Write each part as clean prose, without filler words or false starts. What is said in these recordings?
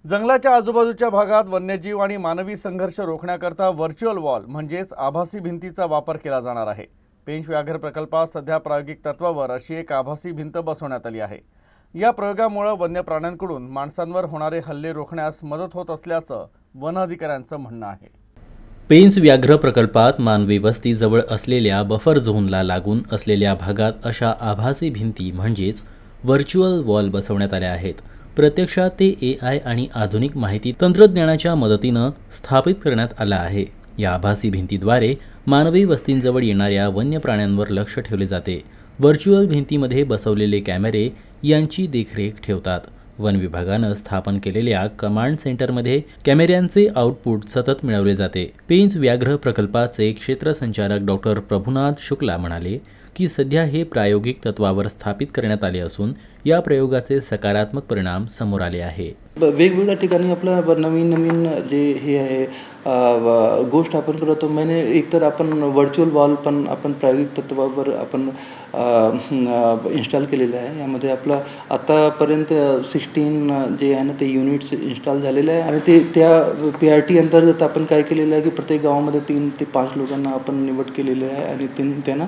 जंगलाच्या आजूबाजूच्या भागात वन्यजीव आणि मानवी संघर्ष रोखण्याकरता व्हर्च्युअल वॉल म्हणजेच आभासी भिंतीचा वापर केला जाणार आहे। पेंच व्याघ्र प्रकल्पात सध्या प्रायोगिक तत्वावर अशी एक आभासी भिंत बसवण्यात आली आहे। या प्रयोगामुळे वन्य प्राण्यांकडून माणसांवर होणारे हल्ले रोखण्यास मदत होत असल्याचं वन अधिकाऱ्यांचं म्हणणं आहे। पेंच व्याघ्र प्रकल्पात मानवी वस्ती जवळ असलेल्या बफर झोनला लागून असलेल्या भागात अशा आभासी भिंती म्हणजेच व्हर्च्युअल वॉल बसवण्यात आल्या आहेत। प्रत्यक्षात ते AI आणि आधुनिक माहिती तंत्रज्ञानाच्या मदतीनं स्थापित करण्यात आलं आहे। या आभासी भिंतीद्वारे मानवी वस्तींजवळ येणाऱ्या वन्य प्राण्यांवर लक्ष ठेवले जाते। व्हर्च्युअल भिंतीमध्ये बसवलेले कॅमेरे यांची देखरेख ठेवतात। वन विभागानं स्थापन केलेल्या कमांड सेंटरमध्ये कॅमेऱ्यांचे आउटपुट सतत मिळवले जाते। पेंच व्याघ्र प्रकल्पाचे क्षेत्र संचालक डॉक्टर प्रभुनाथ शुक्ला म्हणाले की सध्या हे प्रायोगिक तत्वावर स्थापित करण्यात आले असून या प्रयोगाचे सकारात्मक परिणाम समोर आले आहे। वेगवेगळ्या ठिकाणी आपलं नवीन जे हे आहे गोष्ट आपण करतो मैंने एकतर आपण व्हर्च्युअल वॉल पण आपण प्रायोगिक तत्वावर आपण इन्स्टॉल केलेलं आहे। यामध्ये आपलं आतापर्यंत 16 जे आहे ना ते युनिट्स इन्स्टॉल झालेले आहे आणि ते त्या PRT अंतर्गत आपण काय केलेलं आहे की प्रत्येक गावामध्ये 3 ते 5 लोकांना आपण निवड केलेली आहे आणि त्यांना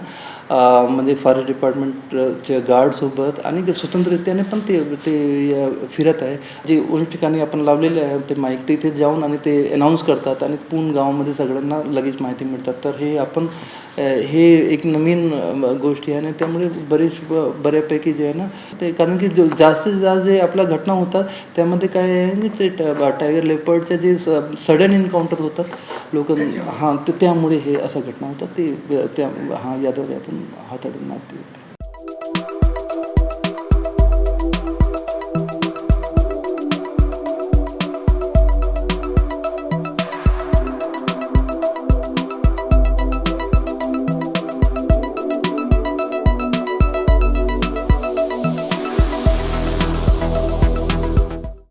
म्हणजे फॉरेस्ट डिपार्टमेंटच्या गार्डसोबत आणि स्वतंत्ररित्याने पण ते फिरत आहे। जे उंच ठिकाणी आपण लावलेले आहे ते माईक तिथे जाऊन आणि ते अनाऊन्स करतात आणि पूर्ण गावामध्ये सगळ्यांना लगेच माहिती मिळतात। तर हे एक नवीन गोष्टी आहे आणि त्यामुळे बऱ्यापैकी जे आहे ना ते कारण की जास्तीत जास्त जे आपल्या घटना होतात त्यामध्ये काय आहे की ते टायगर लेपर्डचे जे सडन एन्काउंटर होतात लोक त्यामुळे हे अशा घटना होतात ते याद्वारे आपण हाताळण्यात येते।